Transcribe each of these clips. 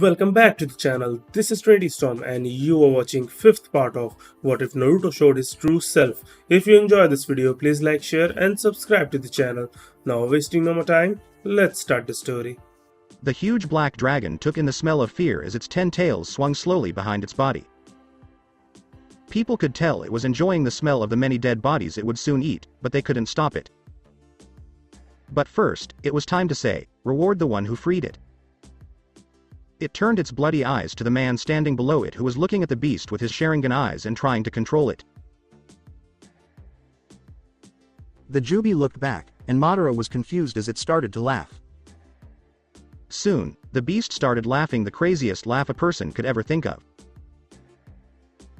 Welcome back to the channel. This is Trinity Storm and you are watching 5th part of What If Naruto Showed His True Self. If you enjoy this video, please like, share and subscribe to the channel. Now wasting no more time, let's start the story. The huge black dragon took in the smell of fear as its 10 tails swung slowly behind its body. People could tell it was enjoying the smell of the many dead bodies it would soon eat, but they couldn't stop it. But first, it was time to say, reward the one who freed it. It turned its bloody eyes to the man standing below it who was looking at the beast with his Sharingan eyes and trying to control it. The Juubi looked back, and Madara was confused as it started to laugh. Soon, the beast started laughing the craziest laugh a person could ever think of.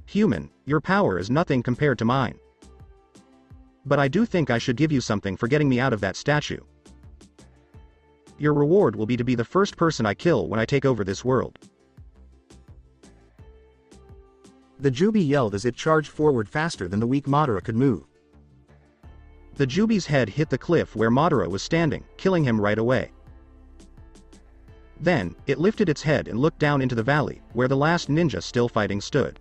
Human, your power is nothing compared to mine. But I do think I should give you something for getting me out of that statue. Your reward will be to be the first person I kill when I take over this world. The Juubi yelled as it charged forward faster than the weak Madara could move. The Juubi's head hit the cliff where Madara was standing, killing him right away. Then, it lifted its head and looked down into the valley, where the last ninja still fighting stood.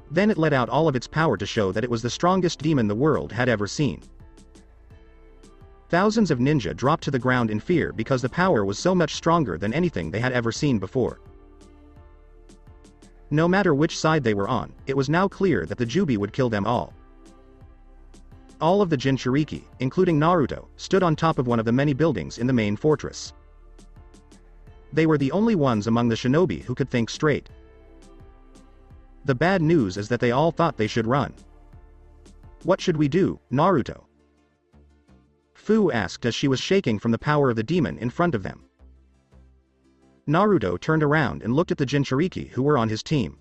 Then it let out all of its power to show that it was the strongest demon the world had ever seen. Thousands of ninja dropped to the ground in fear because the power was so much stronger than anything they had ever seen before. No matter which side they were on, it was now clear that the Juubi would kill them all. All of the Jinchuriki, including Naruto, stood on top of one of the many buildings in the main fortress. They were the only ones among the shinobi who could think straight. The bad news is that they all thought they should run. What should we do, Naruto? Fu asked as she was shaking from the power of the demon in front of them. Naruto turned around and looked at the Jinchuriki who were on his team.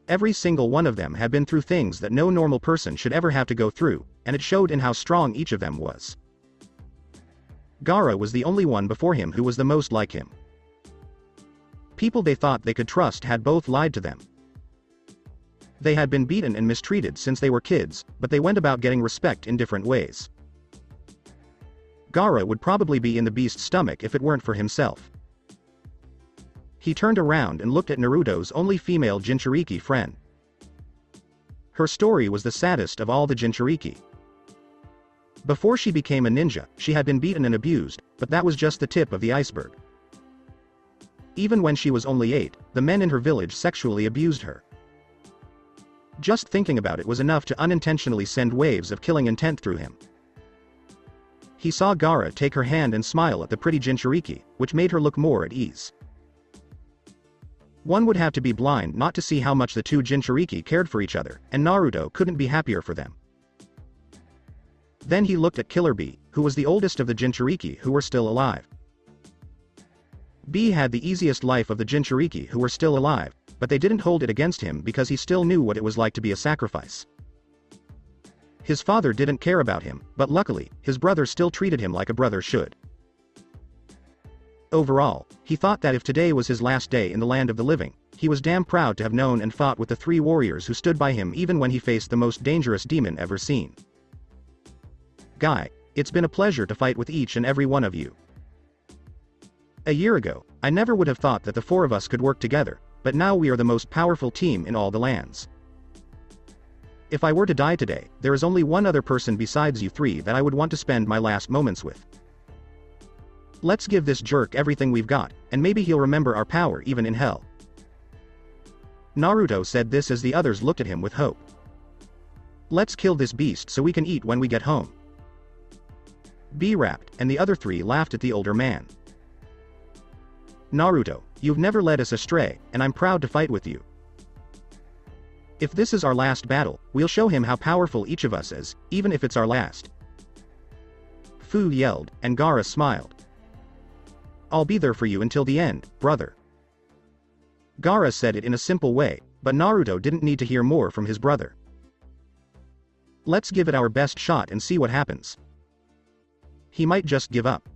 Every single one of them had been through things that no normal person should ever have to go through, and it showed in how strong each of them was. Gaara was the only one before him who was the most like him. People they thought they could trust had both lied to them. They had been beaten and mistreated since they were kids, but they went about getting respect in different ways. Gaara would probably be in the beast's stomach if it weren't for himself. He turned around and looked at Naruto's only female Jinchuriki friend. Her story was the saddest of all the Jinchuriki. Before she became a ninja, she had been beaten and abused, but that was just the tip of the iceberg. Even when she was only 8, the men in her village sexually abused her. Just thinking about it was enough to unintentionally send waves of killing intent through him. He saw Gaara take her hand and smile at the pretty Jinchuriki, which made her look more at ease. One would have to be blind not to see how much the two Jinchuriki cared for each other, and Naruto couldn't be happier for them. Then he looked at Killer Bee, who was the oldest of the Jinchuriki who were still alive. Bee had the easiest life of the Jinchuriki who were still alive, but they didn't hold it against him because he still knew what it was like to be a sacrifice. His father didn't care about him, but luckily, his brother still treated him like a brother should. Overall, he thought that if today was his last day in the land of the living, he was damn proud to have known and fought with the 3 warriors who stood by him even when he faced the most dangerous demon ever seen. Guy, it's been a pleasure to fight with each and every one of you. A year ago, I never would have thought that the 4 of us could work together, but now we are the most powerful team in all the lands. If I were to die today, there is only one other person besides you 3 that I would want to spend my last moments with. Let's give this jerk everything we've got, and maybe he'll remember our power even in hell. Naruto said this as the others looked at him with hope. Let's kill this beast so we can eat when we get home. Bee rapped, and the other 3 laughed at the older man. Naruto, you've never led us astray, and I'm proud to fight with you. If this is our last battle, we'll show him how powerful each of us is, even if it's our last. Fu yelled, and Gaara smiled. I'll be there for you until the end, brother. Gaara said it in a simple way, but Naruto didn't need to hear more from his brother. Let's give it our best shot and see what happens. He might just give up.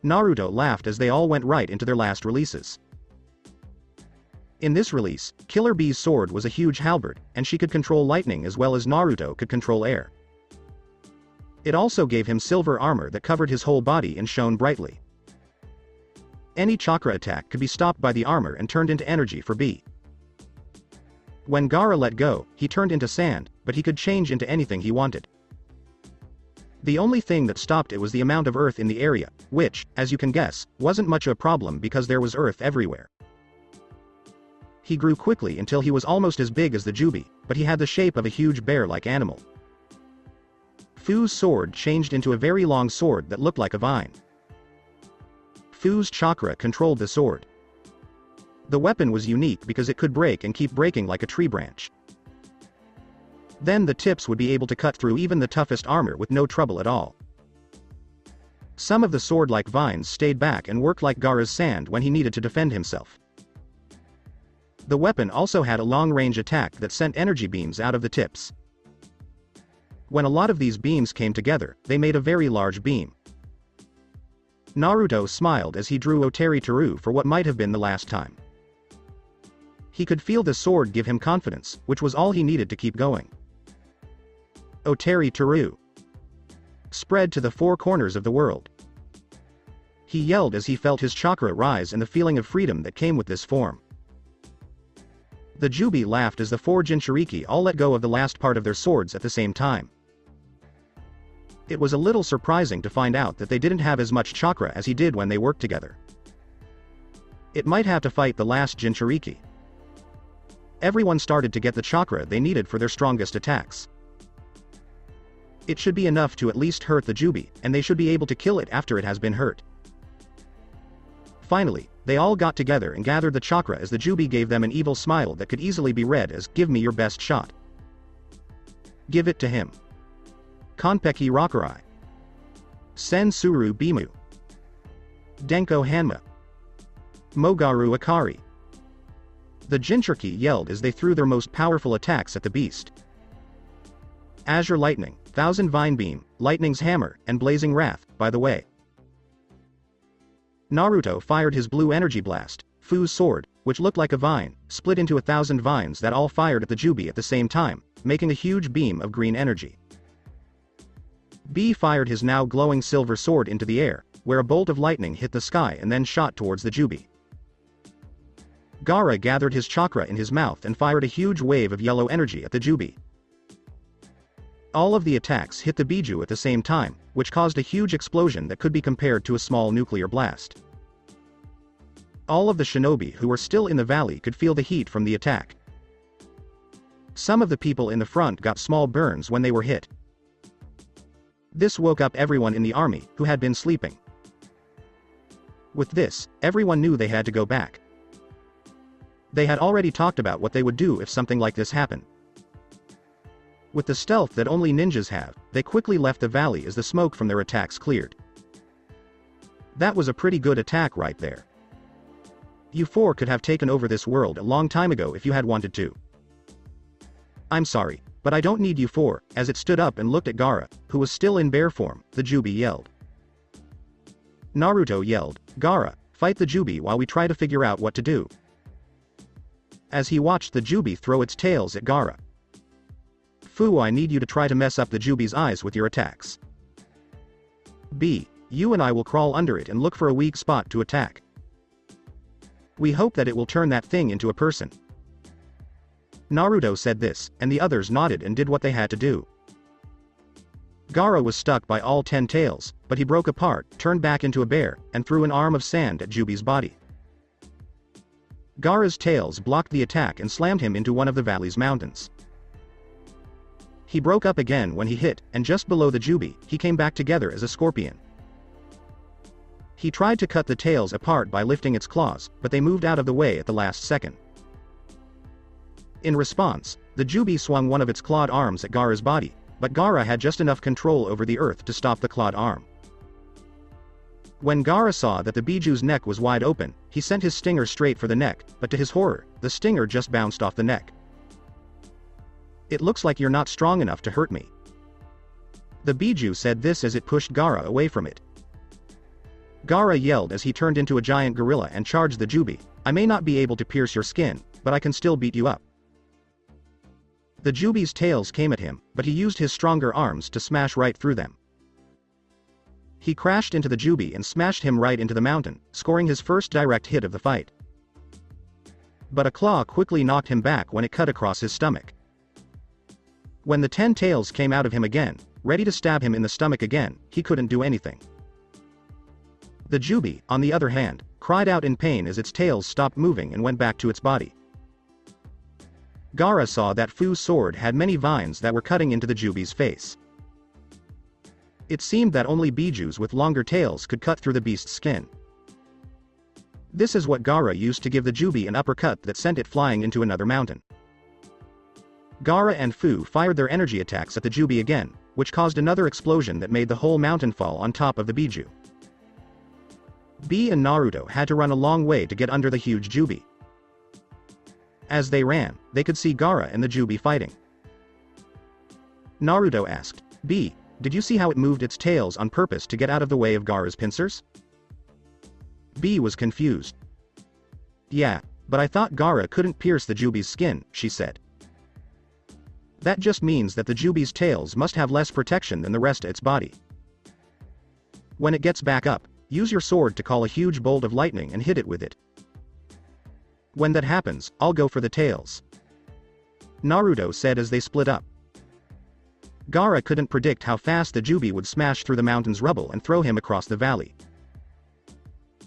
Naruto laughed as they all went right into their last releases. In this release, Killer Bee's sword was a huge halberd, and she could control lightning as well as Naruto could control air. It also gave him silver armor that covered his whole body and shone brightly. Any chakra attack could be stopped by the armor and turned into energy for B. When Gaara let go, he turned into sand, but he could change into anything he wanted. The only thing that stopped it was the amount of earth in the area, which, as you can guess, wasn't much of a problem because there was earth everywhere. He grew quickly until he was almost as big as the Juubi, but he had the shape of a huge bear-like animal. Fu's sword changed into a very long sword that looked like a vine. Fu's chakra controlled the sword. The weapon was unique because it could break and keep breaking like a tree branch. Then the tips would be able to cut through even the toughest armor with no trouble at all. Some of the sword-like vines stayed back and worked like Gaara's sand when he needed to defend himself. The weapon also had a long-range attack that sent energy beams out of the tips. When a lot of these beams came together, they made a very large beam. Naruto smiled as he drew Oteri Teru for what might have been the last time. He could feel the sword give him confidence, which was all he needed to keep going. Oteri Teru spread to the four corners of the world. He yelled as he felt his chakra rise and the feeling of freedom that came with this form. The Juubi laughed as the four Jinchuriki all let go of the last part of their swords at the same time. It was a little surprising to find out that they didn't have as much chakra as he did when they worked together. It might have to fight the last Jinchuriki. Everyone started to get the chakra they needed for their strongest attacks. It should be enough to at least hurt the Juubi, and they should be able to kill it after it has been hurt. Finally, they all got together and gathered the chakra as the Juubi gave them an evil smile that could easily be read as, "Give me your best shot. Give it to him. Konpeki Rakurai. Sen Suru Bimu. Denko Hanma. Mogaru Akari." The Jinchuriki yelled as they threw their most powerful attacks at the beast. Azure Lightning, Thousand Vine Beam, Lightning's Hammer, and Blazing Wrath, by the way. Naruto fired his blue energy blast. Fu's sword, which looked like a vine, split into 1,000 vines that all fired at the Juubi at the same time, making a huge beam of green energy. B fired his now glowing silver sword into the air, where a bolt of lightning hit the sky and then shot towards the Juubi. Gaara gathered his chakra in his mouth and fired a huge wave of yellow energy at the Juubi. All of the attacks hit the Biju at the same time, which caused a huge explosion that could be compared to a small nuclear blast. All of the shinobi who were still in the valley could feel the heat from the attack. Some of the people in the front got small burns when they were hit. This woke up everyone in the army, who had been sleeping. With this, everyone knew they had to go back. They had already talked about what they would do if something like this happened. With the stealth that only ninjas have, they quickly left the valley as the smoke from their attacks cleared. That was a pretty good attack right there. You four could have taken over this world a long time ago if you had wanted to. I'm sorry, but I don't need you four. As it stood up and looked at Gaara, who was still in bear form, the Juubi yelled. Naruto yelled, "Gaara, fight the Juubi while we try to figure out what to do." As he watched the Juubi throw its tails at Gaara. "Fu, I need you to try to mess up the Juubi's eyes with your attacks. B, you and I will crawl under it and look for a weak spot to attack. We hope that it will turn that thing into a person." Naruto said this, and the others nodded and did what they had to do. Gaara was stuck by all 10 tails, but he broke apart, turned back into a bear, and threw an arm of sand at Juubi's body. Gaara's tails blocked the attack and slammed him into one of the valley's mountains. He broke up again when he hit, and just below the Juubi, he came back together as a scorpion. He tried to cut the tails apart by lifting its claws, but they moved out of the way at the last second. In response, the Juubi swung one of its clawed arms at Gaara's body, but Gaara had just enough control over the earth to stop the clawed arm. When Gaara saw that the Biju's neck was wide open, he sent his stinger straight for the neck, but to his horror, the stinger just bounced off the neck. "It looks like you're not strong enough to hurt me." The Biju said this as it pushed Gaara away from it. Gaara yelled as he turned into a giant gorilla and charged the Juubi, "I may not be able to pierce your skin, but I can still beat you up." The Juubi's tails came at him, but he used his stronger arms to smash right through them. He crashed into the Juubi and smashed him right into the mountain, scoring his first direct hit of the fight. But a claw quickly knocked him back when it cut across his stomach. When the 10 tails came out of him again, ready to stab him in the stomach again, he couldn't do anything. The Juubi, on the other hand, cried out in pain as its tails stopped moving and went back to its body. Gaara saw that Fu's sword had many vines that were cutting into the Juubi's face. It seemed that only bijus with longer tails could cut through the beast's skin. This is what Gaara used to give the Juubi an uppercut that sent it flying into another mountain. Gaara and Fu fired their energy attacks at the Juubi again, which caused another explosion that made the whole mountain fall on top of the biju. Bee and Naruto had to run a long way to get under the huge Juubi. As they ran, they could see Gaara and the Juubi fighting. Naruto asked, "Bee, did you see how it moved its tails on purpose to get out of the way of Gaara's pincers?" Bee was confused. "Yeah, but I thought Gaara couldn't pierce the Juubi's skin," she said. "That just means that the Juubi's tails must have less protection than the rest of its body. When it gets back up, use your sword to call a huge bolt of lightning and hit it with it. When that happens, I'll go for the tails," Naruto said as they split up. Gaara couldn't predict how fast the Juubi would smash through the mountain's rubble and throw him across the valley.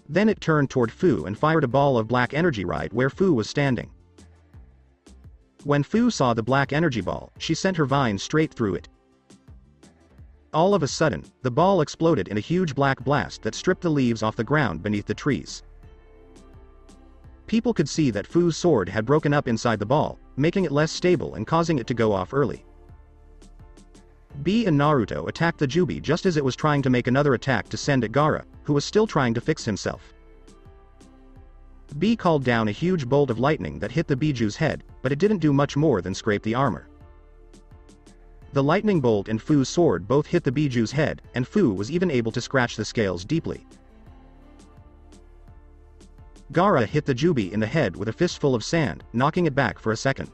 Then it turned toward Fu and fired a ball of black energy right where Fu was standing. When Fu saw the black energy ball, she sent her vine straight through it. All of a sudden, the ball exploded in a huge black blast that stripped the leaves off the ground beneath the trees. People could see that Fu's sword had broken up inside the ball, making it less stable and causing it to go off early. Bee and Naruto attacked the Juubi just as it was trying to make another attack to send at Gaara, who was still trying to fix himself. Bee called down a huge bolt of lightning that hit the biju's head, but it didn't do much more than scrape the armor. The lightning bolt and Fu's sword both hit the biju's head, and Fu was even able to scratch the scales deeply. Gaara hit the Juubi in the head with a fistful of sand, knocking it back for a second.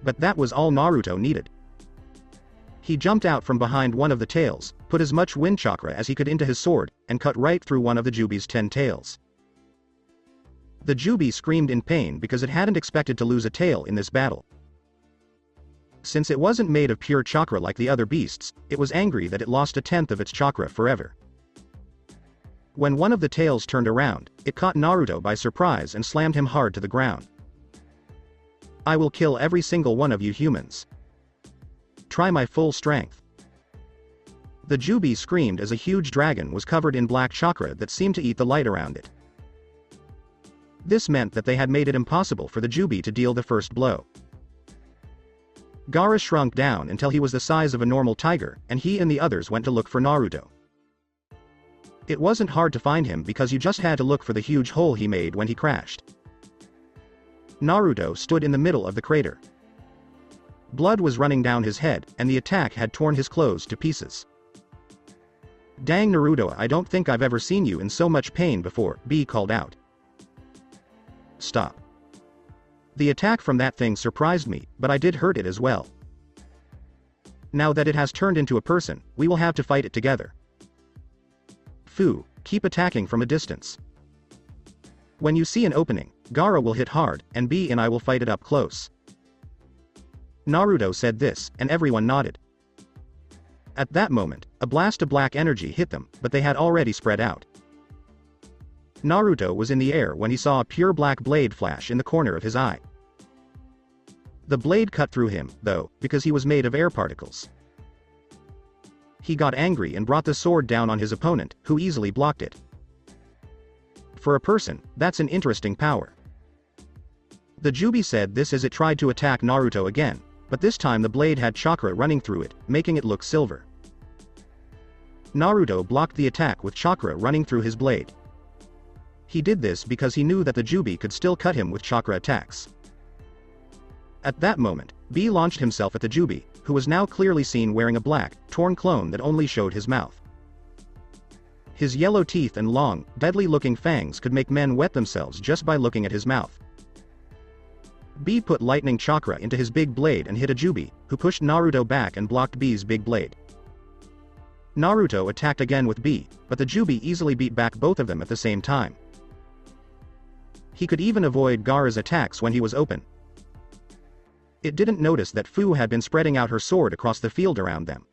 But that was all Naruto needed. He jumped out from behind one of the tails, put as much wind chakra as he could into his sword, and cut right through one of the Juubi's 10 tails. The Juubi screamed in pain because it hadn't expected to lose a tail in this battle. Since it wasn't made of pure chakra like the other beasts, it was angry that it lost a tenth of its chakra forever. When one of the tails turned around, it caught Naruto by surprise and slammed him hard to the ground. "I will kill every single one of you humans. Try my full strength." The Juubi screamed as a huge dragon was covered in black chakra that seemed to eat the light around it. This meant that they had made it impossible for the Juubi to deal the first blow. Gaara shrunk down until he was the size of a normal tiger, and he and the others went to look for Naruto. It wasn't hard to find him because you just had to look for the huge hole he made when he crashed. Naruto stood in the middle of the crater. Blood was running down his head, and the attack had torn his clothes to pieces. "Dang Naruto, I don't think I've ever seen you in so much pain before," Bee called out. "Stop. The attack from that thing surprised me, but I did hurt it as well. Now that it has turned into a person, we will have to fight it together. Fu, keep attacking from a distance. When you see an opening, Gaara will hit hard, and Bee and I will fight it up close." Naruto said this, and everyone nodded. At that moment, a blast of black energy hit them, but they had already spread out. Naruto was in the air when he saw a pure black blade flash in the corner of his eye. The blade cut through him, though, because he was made of air particles. He got angry and brought the sword down on his opponent, who easily blocked it. For a person, that's an interesting power. The Juubi said this as it tried to attack Naruto again, but this time the blade had chakra running through it, making it look silver. Naruto blocked the attack with chakra running through his blade. He did this because he knew that the Juubi could still cut him with chakra attacks. At that moment, Bee launched himself at the Juubi, who was now clearly seen wearing a black, torn clone that only showed his mouth. His yellow teeth and long, deadly-looking fangs could make men wet themselves just by looking at his mouth. Bee put lightning chakra into his big blade and hit a Juubi, who pushed Naruto back and blocked Bee's big blade. Naruto attacked again with B, but the Juubi easily beat back both of them at the same time. He could even avoid Gaara's attacks when he was open. It didn't notice that Fu had been spreading out her sword across the field around them.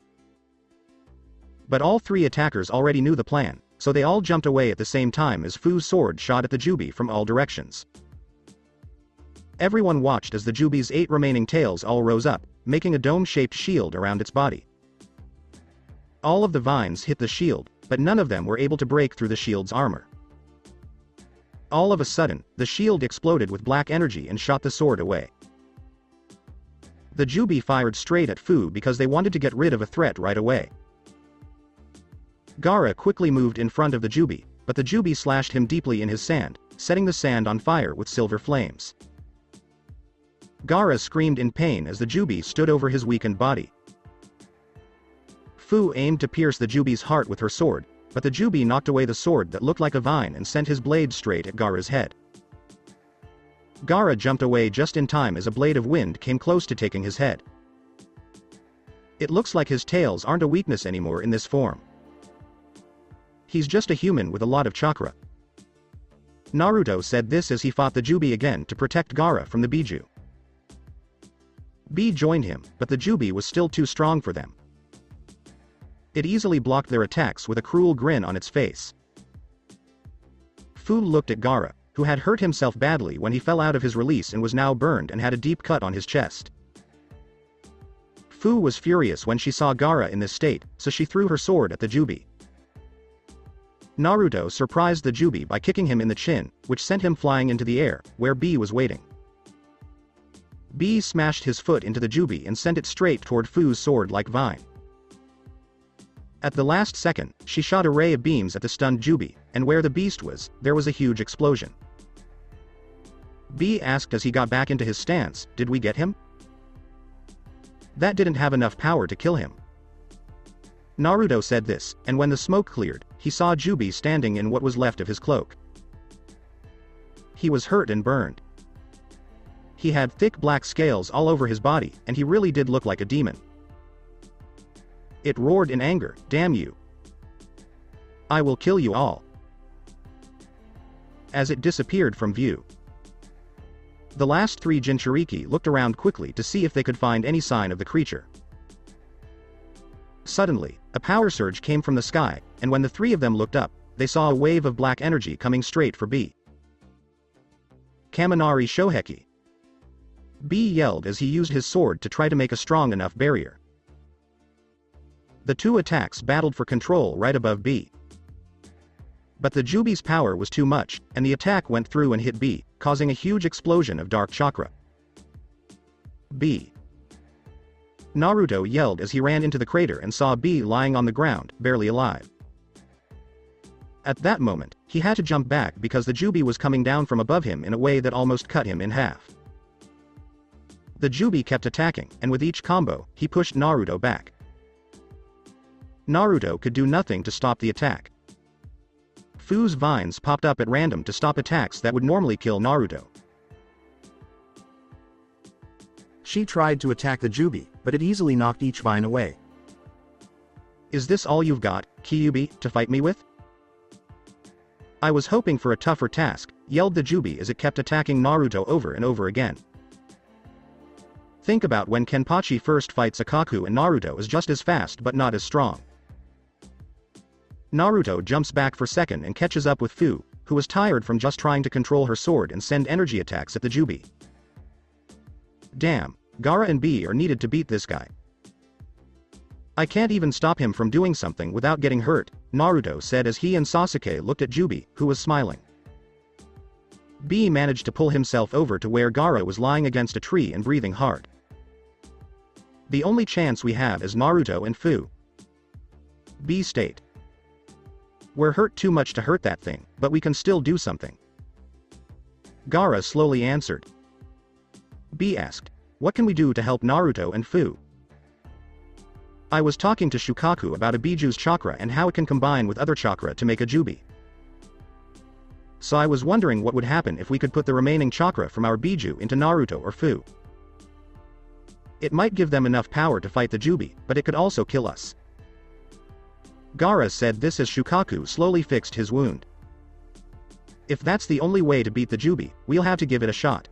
But all three attackers already knew the plan, so they all jumped away at the same time as Fu's sword shot at the Juubi from all directions. Everyone watched as the Juubi's 8 remaining tails all rose up, making a dome-shaped shield around its body. All of the vines hit the shield, but none of them were able to break through the shield's armor. All of a sudden, the shield exploded with black energy and shot the sword away. The Juubi fired straight at Fu because they wanted to get rid of a threat right away. Gaara quickly moved in front of the Juubi, but the Juubi slashed him deeply in his sand, setting the sand on fire with silver flames. Gaara screamed in pain as the Juubi stood over his weakened body. Fu aimed to pierce the Juubi's heart with her sword, but the Juubi knocked away the sword that looked like a vine and sent his blade straight at Gaara's head. Gaara jumped away just in time as a blade of wind came close to taking his head. It looks like his tails aren't a weakness anymore in this form. He's just a human with a lot of chakra. Naruto said this as he fought the Juubi again to protect Gaara from the Biju. B joined him, but the Juubi was still too strong for them. It easily blocked their attacks with a cruel grin on its face. Fu looked at Gaara, who had hurt himself badly when he fell out of his release and was now burned and had a deep cut on his chest. Fu was furious when she saw Gaara in this state, so she threw her sword at the Juubi. Naruto surprised the Juubi by kicking him in the chin, which sent him flying into the air, where B was waiting. B smashed his foot into the Juubi and sent it straight toward Fu's sword like vine. At the last second, she shot a ray of beams at the stunned Juubi, and where the beast was, there was a huge explosion. B asked as he got back into his stance, "Did we get him?" That didn't have enough power to kill him. Naruto said this, and when the smoke cleared, he saw Juubi standing in what was left of his cloak. He was hurt and burned. He had thick black scales all over his body, and he really did look like a demon. It roared in anger, "Damn you! I will kill you all!" As it disappeared from view. The last 3 Jinchuriki looked around quickly to see if they could find any sign of the creature. Suddenly, a power surge came from the sky, and when the 3 of them looked up, they saw a wave of black energy coming straight for B. Kaminari Shoheki. B yelled as he used his sword to try to make a strong enough barrier. The 2 attacks battled for control right above B. But the Juubi's power was too much, and the attack went through and hit B, causing a huge explosion of dark chakra. B. Naruto yelled as he ran into the crater and saw B lying on the ground, barely alive. At that moment, he had to jump back because the Juubi was coming down from above him in a way that almost cut him in half. The Juubi kept attacking, and with each combo, he pushed Naruto back. Naruto could do nothing to stop the attack. Fu's vines popped up at random to stop attacks that would normally kill Naruto. She tried to attack the Juubi, but it easily knocked each vine away. "Is this all you've got, Kyuubi, to fight me with?" "I was hoping for a tougher task," yelled the Juubi as it kept attacking Naruto over and over again. Think about when Kenpachi first fights Akaku and Naruto is just as fast but not as strong. Naruto jumps back for second and catches up with Fu, who was tired from just trying to control her sword and send energy attacks at the Juubi. Damn, Gaara and B are needed to beat this guy. "I can't even stop him from doing something without getting hurt," Naruto said as he and Sasuke looked at Juubi, who was smiling. B managed to pull himself over to where Gaara was lying against a tree and breathing hard. "The only chance we have is Naruto and Fu." B state. "We're hurt too much to hurt that thing, but we can still do something." Gaara slowly answered. B asked, "What can we do to help Naruto and Fu?" "I was talking to Shukaku about a Biju's chakra and how it can combine with other chakra to make a Juubi. So I was wondering what would happen if we could put the remaining chakra from our Biju into Naruto or Fu. It might give them enough power to fight the Juubi, but it could also kill us." Gaara said this as Shukaku slowly fixed his wound. If that's the only way to beat the Juubi, we'll have to give it a shot.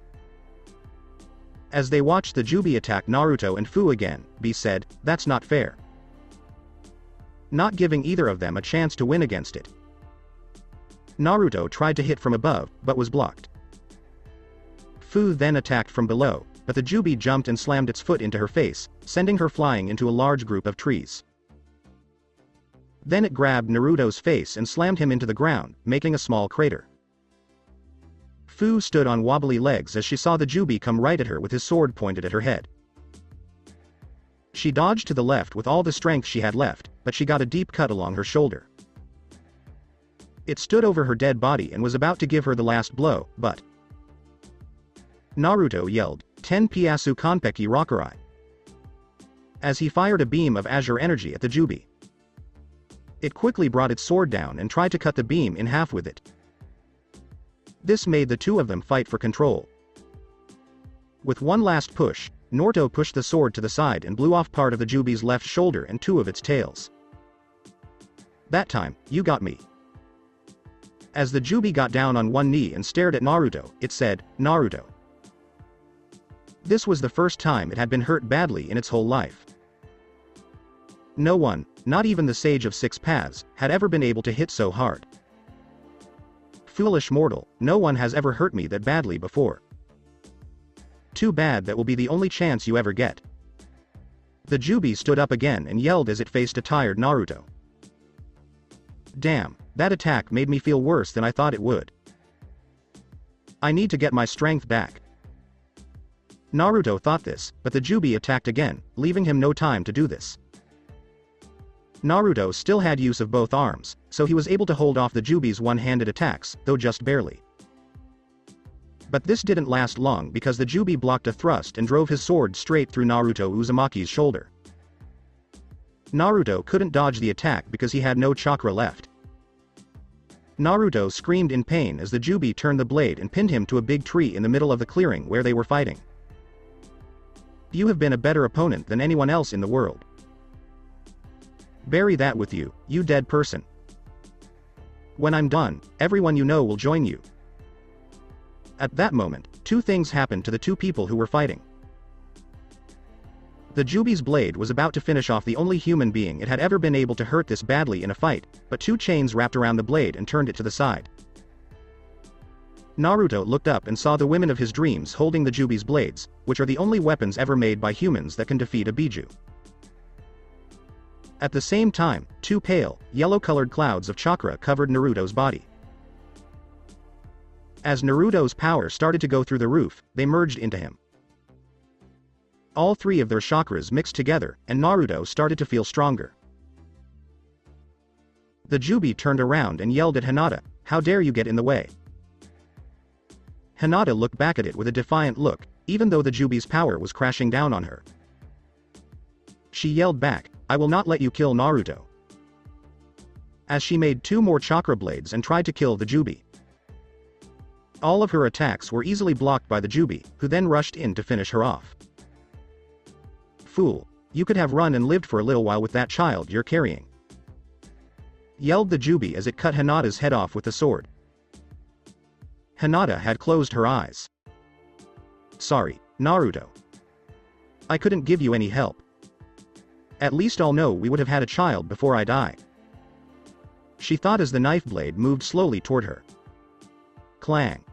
As they watched the Juubi attack Naruto and Fu again, B said, that's not fair. Not giving either of them a chance to win against it. Naruto tried to hit from above, but was blocked. Fu then attacked from below, but the Juubi jumped and slammed its foot into her face, sending her flying into a large group of trees. Then it grabbed Naruto's face and slammed him into the ground, making a small crater. Fu stood on wobbly legs as she saw the Juubi come right at her with his sword pointed at her head. She dodged to the left with all the strength she had left, but she got a deep cut along her shoulder. It stood over her dead body and was about to give her the last blow, but Naruto yelled, Tenpyasu Kanpeki Rakurai, as he fired a beam of azure energy at the Juubi. It quickly brought its sword down and tried to cut the beam in half with it. This made the two of them fight for control. With one last push, Naruto pushed the sword to the side and blew off part of the Juubi's left shoulder and two of its tails. That time, you got me. As the Juubi got down on one knee and stared at Naruto, it said, Naruto. This was the first time it had been hurt badly in its whole life. No one, not even the Sage of Six Paths, had ever been able to hit so hard. Foolish mortal, no one has ever hurt me that badly before. Too bad that will be the only chance you ever get. The Juubi stood up again and yelled as it faced a tired Naruto. Damn, that attack made me feel worse than I thought it would. I need to get my strength back. Naruto thought this, but the Juubi attacked again, leaving him no time to do this. Naruto still had use of both arms, so he was able to hold off the Juubi's one-handed attacks, though just barely. But this didn't last long because the Juubi blocked a thrust and drove his sword straight through Naruto Uzumaki's shoulder. Naruto couldn't dodge the attack because he had no chakra left. Naruto screamed in pain as the Juubi turned the blade and pinned him to a big tree in the middle of the clearing where they were fighting. You have been a better opponent than anyone else in the world. Bury that with you, you dead person. When I'm done, everyone you know will join you. At that moment, two things happened to the two people who were fighting. The Juubi's blade was about to finish off the only human being it had ever been able to hurt this badly in a fight, but two chains wrapped around the blade and turned it to the side. Naruto looked up and saw the women of his dreams holding the Juubi's blades, which are the only weapons ever made by humans that can defeat a Biju. At the same time, two pale, yellow-colored clouds of chakra covered Naruto's body. As Naruto's power started to go through the roof, they merged into him. All three of their chakras mixed together, and Naruto started to feel stronger. The Juubi turned around and yelled at Hinata, "How dare you get in the way?" Hinata looked back at it with a defiant look, even though the Juubi's power was crashing down on her. She yelled back, "I will not let you kill Naruto," as she made two more chakra blades and tried to kill the Juubi. All of her attacks were easily blocked by the Juubi, who then rushed in to finish her off. "Fool, you could have run and lived for a little while with that child you're carrying," yelled the Juubi as it cut Hinata's head off with the sword. Hinata had closed her eyes. "Sorry, Naruto. I couldn't give you any help. At least I'll know we would have had a child before I die," she thought as the knife blade moved slowly toward her. Clang.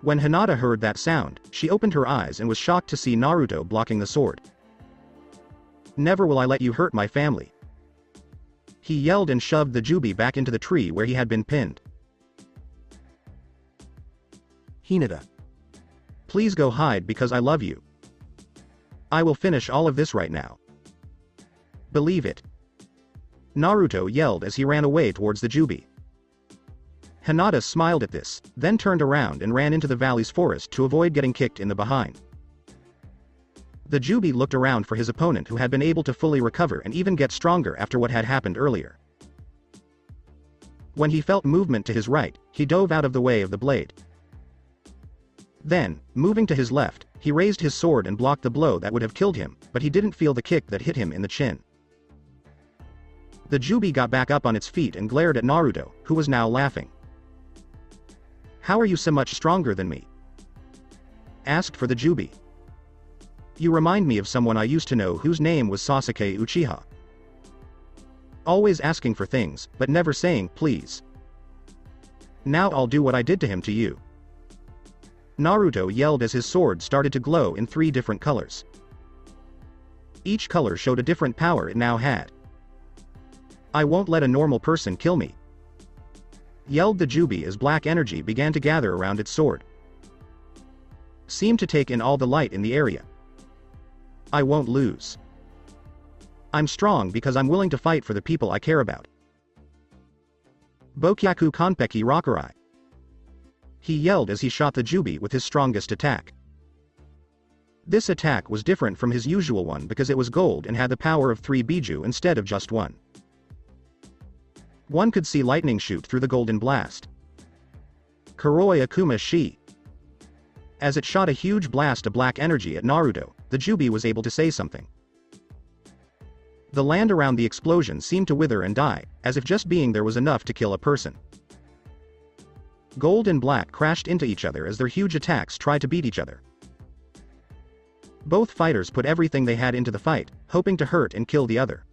When Hinata heard that sound, she opened her eyes and was shocked to see Naruto blocking the sword. "Never will I let you hurt my family," he yelled and shoved the Juubi back into the tree where he had been pinned. Hinata. "Please go hide because I love you. I will finish all of this right now. Believe it," Naruto yelled as he ran away towards the Juubi. Hinata smiled at this, then turned around and ran into the valley's forest to avoid getting kicked in the behind. The Juubi looked around for his opponent who had been able to fully recover and even get stronger after what had happened earlier. When he felt movement to his right, he dove out of the way of the blade. Then, moving to his left, he raised his sword and blocked the blow that would have killed him, but he didn't feel the kick that hit him in the chin. The Juubi got back up on its feet and glared at Naruto, who was now laughing. "How are you so much stronger than me?" asked for the Juubi. "You remind me of someone I used to know whose name was Sasuke Uchiha. Always asking for things, but never saying please. Now I'll do what I did to him to you." Naruto yelled as his sword started to glow in 3 different colors. Each color showed a different power it now had. "I won't let a normal person kill me," yelled the Juubi as black energy began to gather around its sword. Seemed to take in all the light in the area. "I won't lose. I'm strong because I'm willing to fight for the people I care about. Bokyaku Konpeki Rakurai," he yelled as he shot the Juubi with his strongest attack. This attack was different from his usual one because it was gold and had the power of 3 Biju instead of just 1. One could see lightning shoot through the golden blast. Kuroi Akuma Shi. As it shot a huge blast of black energy at Naruto, the Juubi was able to say something. The land around the explosion seemed to wither and die, as if just being there was enough to kill a person. Gold and black crashed into each other as their huge attacks tried to beat each other. Both fighters put everything they had into the fight, hoping to hurt and kill the other.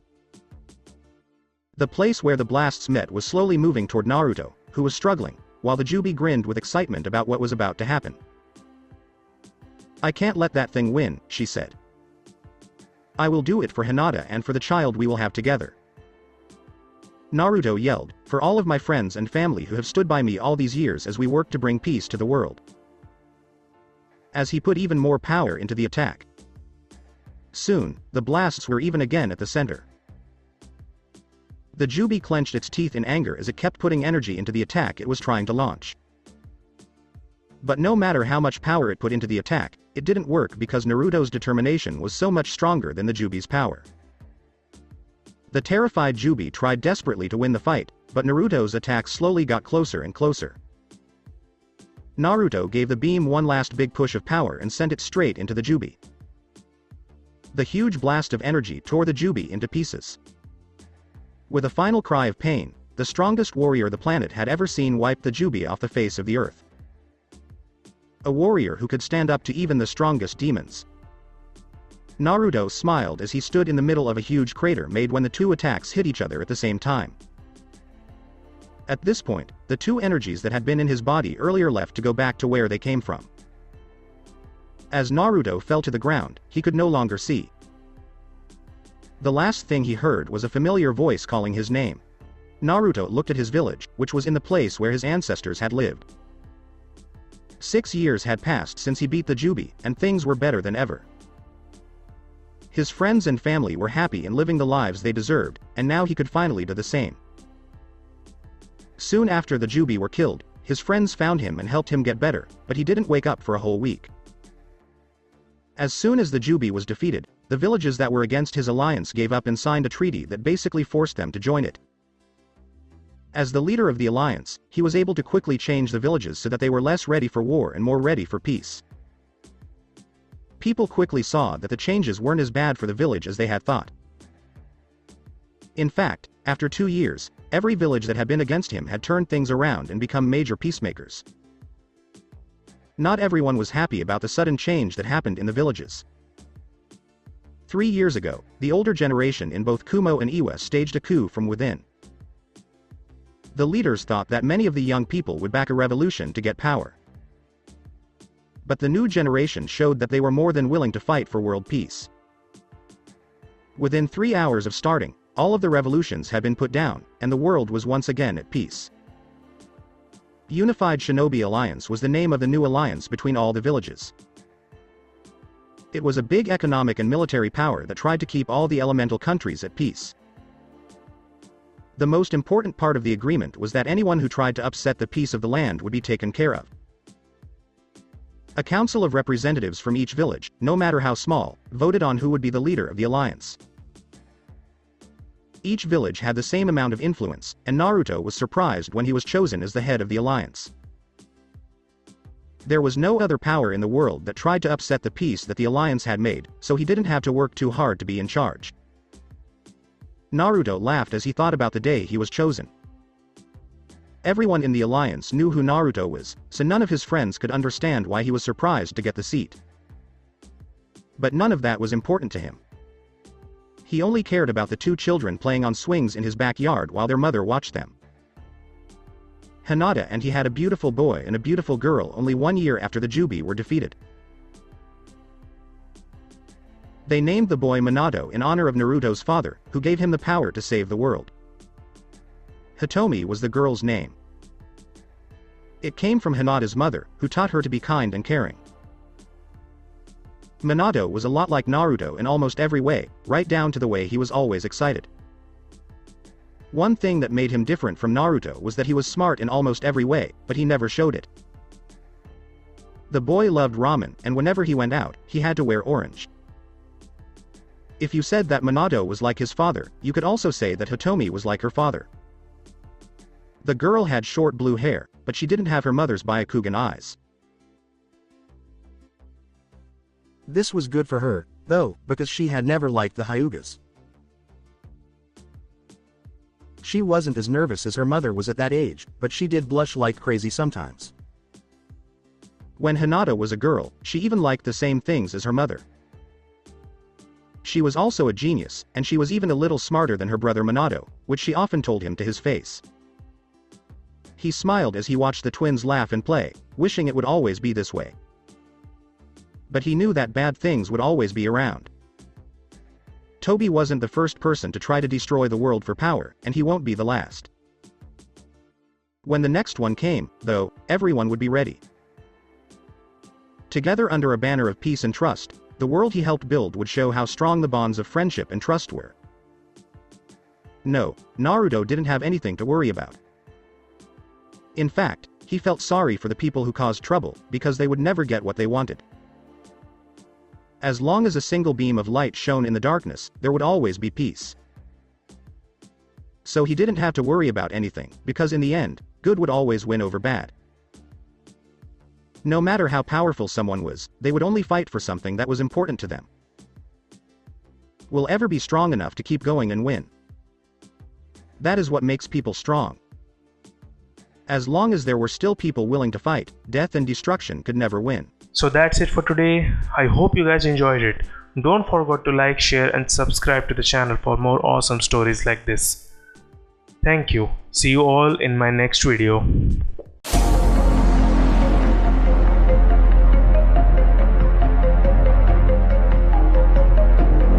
The place where the blasts met was slowly moving toward Naruto, who was struggling, while the Juubi grinned with excitement about what was about to happen. "I can't let that thing win," she said. "I will do it for Hinata and for the child we will have together." Naruto yelled, "For all of my friends and family who have stood by me all these years as we work to bring peace to the world." As he put even more power into the attack. Soon, the blasts were even again at the center. The Juubi clenched its teeth in anger as it kept putting energy into the attack it was trying to launch. But no matter how much power it put into the attack, it didn't work because Naruto's determination was so much stronger than the Juubi's power. The terrified Juubi tried desperately to win the fight, but Naruto's attack slowly got closer and closer. Naruto gave the beam one last big push of power and sent it straight into the Juubi. The huge blast of energy tore the Juubi into pieces. With a final cry of pain, the strongest warrior the planet had ever seen wiped the Juubi off the face of the earth. A warrior who could stand up to even the strongest demons. Naruto smiled as he stood in the middle of a huge crater made when the 2 attacks hit each other at the same time. At this point, the 2 energies that had been in his body earlier left to go back to where they came from. As Naruto fell to the ground, he could no longer see. The last thing he heard was a familiar voice calling his name. Naruto looked at his village, which was in the place where his ancestors had lived. 6 years had passed since he beat the Juubi, and things were better than ever. His friends and family were happy and living the lives they deserved, and now he could finally do the same. Soon after the Juubi were killed, his friends found him and helped him get better, but he didn't wake up for a whole week. As soon as the Juubi was defeated, the villages that were against his alliance gave up and signed a treaty that basically forced them to join it. As the leader of the alliance, he was able to quickly change the villages so that they were less ready for war and more ready for peace. People quickly saw that the changes weren't as bad for the village as they had thought. In fact, after 2 years, every village that had been against him had turned things around and become major peacemakers. Not everyone was happy about the sudden change that happened in the villages. 3 years ago, the older generation in both Kumo and Iwa staged a coup from within. The leaders thought that many of the young people would back a revolution to get power. But the new generation showed that they were more than willing to fight for world peace. Within 3 hours of starting, all of the revolutions had been put down, and the world was once again at peace. Unified Shinobi Alliance was the name of the new alliance between all the villages. It was a big economic and military power that tried to keep all the elemental countries at peace. The most important part of the agreement was that anyone who tried to upset the peace of the land would be taken care of. A council of representatives from each village, no matter how small, voted on who would be the leader of the alliance. Each village had the same amount of influence, and Naruto was surprised when he was chosen as the head of the alliance. There was no other power in the world that tried to upset the peace that the alliance had made, so he didn't have to work too hard to be in charge. Naruto laughed as he thought about the day he was chosen. Everyone in the alliance knew who Naruto was, so none of his friends could understand why he was surprised to get the seat. But none of that was important to him. He only cared about the two children playing on swings in his backyard while their mother watched them. Hinata and he had a beautiful boy and a beautiful girl only 1 year after the Juubi were defeated. They named the boy Minato in honor of Naruto's father, who gave him the power to save the world. Hitomi was the girl's name. It came from Hinata's mother, who taught her to be kind and caring. Minato was a lot like Naruto in almost every way, right down to the way he was always excited. One thing that made him different from Naruto was that he was smart in almost every way, but he never showed it. The boy loved ramen, and whenever he went out, he had to wear orange. If you said that Minato was like his father, you could also say that Hitomi was like her father. The girl had short blue hair, but she didn't have her mother's Byakugan eyes. This was good for her, though, because she had never liked the Hyugas. She wasn't as nervous as her mother was at that age, but she did blush like crazy sometimes. When Hinata was a girl, she even liked the same things as her mother. She was also a genius, and she was even a little smarter than her brother Minato, which she often told him to his face. He smiled as he watched the twins laugh and play, wishing it would always be this way. But he knew that bad things would always be around. Toby wasn't the first person to try to destroy the world for power, and he won't be the last. When the next one came, though, everyone would be ready. Together under a banner of peace and trust, the world he helped build would show how strong the bonds of friendship and trust were. No, Naruto didn't have anything to worry about. In fact, he felt sorry for the people who caused trouble, because they would never get what they wanted. As long as a single beam of light shone in the darkness, there would always be peace. So he didn't have to worry about anything, because in the end, good would always win over bad. No matter how powerful someone was, they would only fight for something that was important to them. Will ever be strong enough to keep going and win. That is what makes people strong. As long as there were still people willing to fight, death and destruction could never win. So that's it for today. I hope you guys enjoyed it. Don't forget to like, share and subscribe to the channel for more awesome stories like this. Thank you. See you all in my next video.